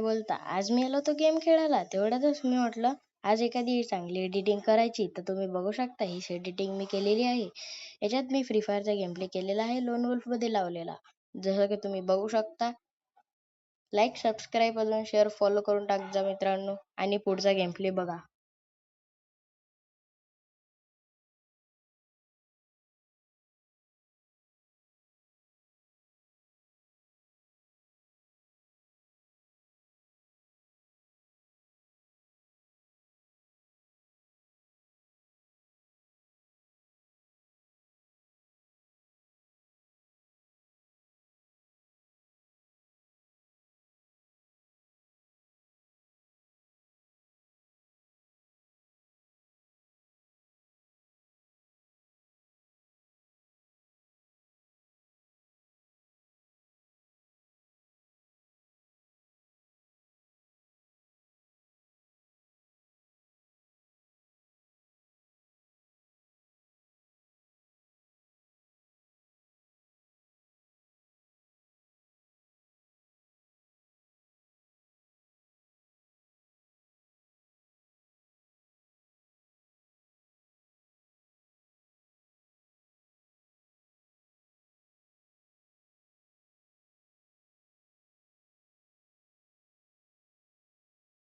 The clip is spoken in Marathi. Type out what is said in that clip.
बोलता आज मी आलो होतो गेम खेळायला. तेवढ्यातच मी म्हटलं आज एखादी चांगली एडिटिंग करायची, तर तुम्ही बघू शकता ही एडिटिंग मी केलेली आहे. याच्यात मी फ्री फायरचा गेम प्ले केलेला आहे, लोन वुल्फ मध्ये लावलेला. जसं की तुम्ही बघू शकता. लाईक, सबस्क्राईब, अजून शेअर, फॉलो करून टाक जा मित्रांनो, आणि पुढचा गेम प्ले बघा.